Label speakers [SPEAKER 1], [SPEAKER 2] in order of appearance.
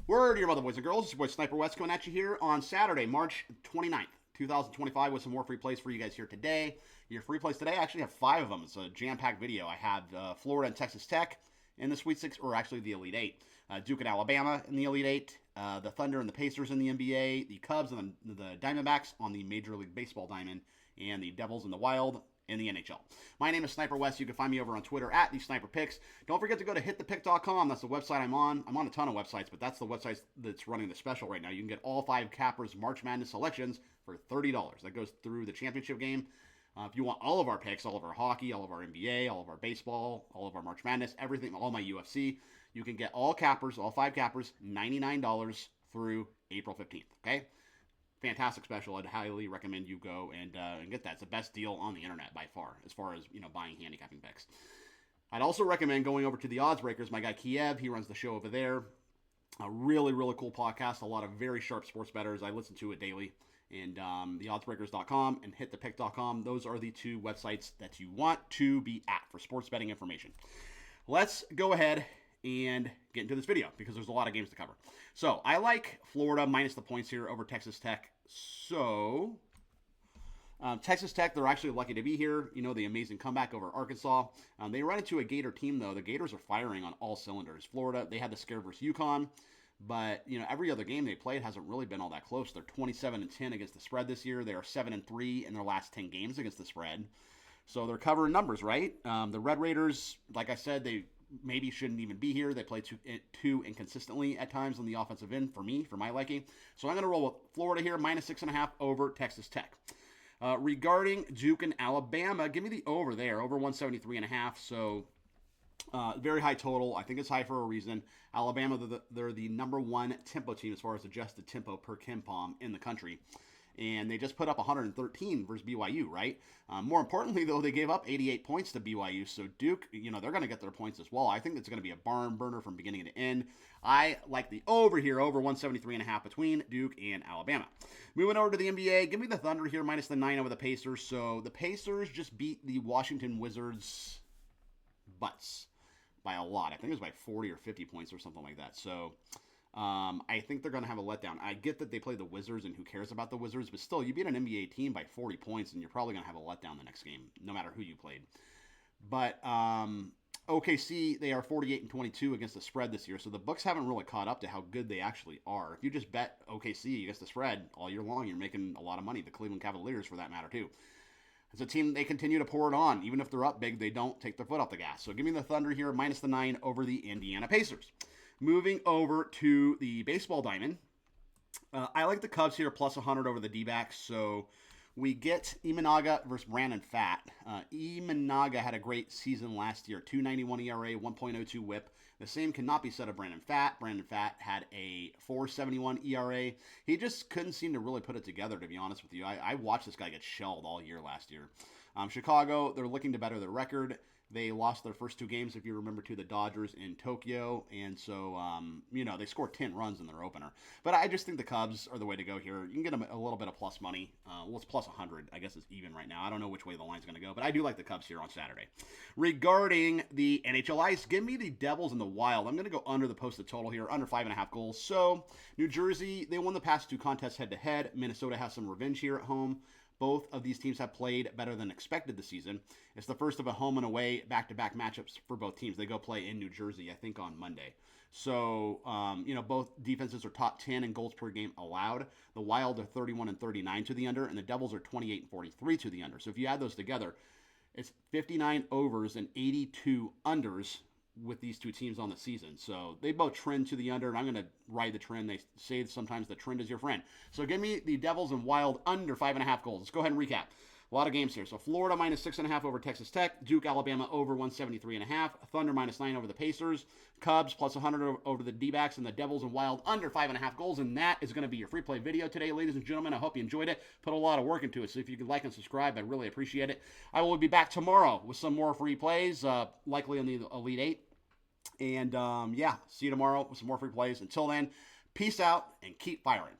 [SPEAKER 1] Word, your mother, boys and girls. It's your boy Sniper Wes coming at you here on Saturday, March 29th, 2025, with some more free plays for you guys here today. Your free plays today, I actually have 5 of them. It's a jam-packed video. I had Florida and Texas Tech in the Sweet Six, or actually the Elite Eight. Duke and Alabama in the Elite Eight. The Thunder and the Pacers in the NBA. The Cubs and the Diamondbacks on the Major League Baseball diamond. And the Devils and the Wild in the NHL. My name is Sniper Wes. You can find me over on Twitter at the Sniper Picks. Don't forget to go to hitthepick.com. That's the website I'm on. I'm on a ton of websites, but that's the website that's running the special right now. You can get all 5 Cappers March Madness selections for $30. That goes through the championship game. If you want all of our picks, all of our hockey, all of our NBA, all of our baseball, all of our March Madness, everything, all my UFC, you can get all Cappers, all 5 Cappers, $99 through April 15th. Okay? Fantastic special. I'd highly recommend you go and get that. It's the best deal on the internet by far as buying handicapping picks. I'd also recommend going over to the Odds Breakers. My guy Kiev, he runs the show over there. A really, really cool podcast. A lot of very sharp sports bettors. I listen to it daily. And the oddsbreakers.com and hitthepick.com. Those are the 2 websites that you want to be at for sports betting information. Let's go ahead and get into this video because there's a lot of games to cover. So I like Florida minus the points here over Texas Tech. So Texas Tech, they're actually lucky to be here. You know, the amazing comeback over Arkansas. They run into a Gator team, though. The Gators are firing on all cylinders. Florida, they had the scare versus UConn. But, you know, every other game they played hasn't really been all that close. They're 27-10 against the spread this year. They are 7-3 in their last 10 games against the spread. So they're covering numbers, right? The Red Raiders, like I said, they maybe shouldn't even be here. They play too inconsistently at times on the offensive end for me, for my liking. So I'm going to roll with Florida here, minus 6.5 over Texas Tech. Regarding Duke and Alabama, give me the over there, over 173.5. So very high total. I think it's high for a reason. Alabama, they're the number 1 tempo team as far as adjusted tempo per KenPom in the country. And they just put up 113 versus BYU, right? More importantly, though, they gave up 88 points to BYU. So Duke, you know, they're going to get their points as well. I think it's going to be a barn burner from beginning to end. I like the over here, over 173.5 between Duke and Alabama. Moving over to the NBA, give me the Thunder here, minus the 9 over the Pacers. So the Pacers just beat the Washington Wizards' butts by a lot. I think it was by 40 or 50 points or something like that. So I think they're going to have a letdown. I get that they play the Wizards, and who cares about the Wizards, but still, you beat an NBA team by 40 points, and you're probably going to have a letdown the next game, no matter who you played. But OKC, they are 48-22 against the spread this year, so the books haven't really caught up to how good they actually are. If you just bet OKC against the spread all year long, you're making a lot of money. The Cleveland Cavaliers, for that matter, too. It's a team, they continue to pour it on. Even if they're up big, they don't take their foot off the gas. So give me the Thunder here, minus the 9 over the Indiana Pacers. Moving over to the baseball diamond, I like the Cubs here, plus 100 over the D-backs. So we get Imanaga versus Brandon Pfaadt. Imanaga had a great season last year, 2.91 ERA, 1.02 WHIP. The same cannot be said of Brandon Pfaadt. Brandon Pfaadt had a 4.71 ERA. He just couldn't seem to really put it together, to be honest with you. I watched this guy get shelled all year last year. Chicago, they're looking to better their record. They lost their first 2 games, if you remember, to the Dodgers in Tokyo. And so, you know, they scored 10 runs in their opener. But I just think the Cubs are the way to go here. You can get them a little bit of plus money. Well, it's plus 100. I guess it's even right now. I don't know which way the line's going to go. But I do like the Cubs here on Saturday. Regarding the NHL Ice, give me the Devils and the Wild. I'm going to go under the posted total here, under 5.5 goals. So, New Jersey, they won the past 2 contests head-to-head. Minnesota has some revenge here at home. Both of these teams have played better than expected this season. It's the first of a home and away back-to-back matchups for both teams. They go play in New Jersey, I think, on Monday. So, you know, both defenses are top 10 in goals per game allowed. The Wild are 31-39 to the under, and the Devils are 28-43 to the under. So if you add those together, it's 59 overs and 82 unders with these 2 teams on the season. So they both trend to the under, and I'm going to ride the trend. They say sometimes the trend is your friend. So give me the Devils and Wild under 5.5 goals. Let's go ahead and recap. A lot of games here. So Florida minus 6.5 over Texas Tech. Duke, Alabama over 173.5. Thunder minus 9 over the Pacers. Cubs plus 100 over the D-backs, and the Devils and Wild under 5.5 goals. And that is going to be your free play video today, ladies and gentlemen. I hope you enjoyed it. Put a lot of work into it. So if you could like and subscribe, I'd really appreciate it. I will be back tomorrow with some more free plays, likely in the Elite Eight. And yeah, see you tomorrow with some more free plays. Until then, peace out and keep firing.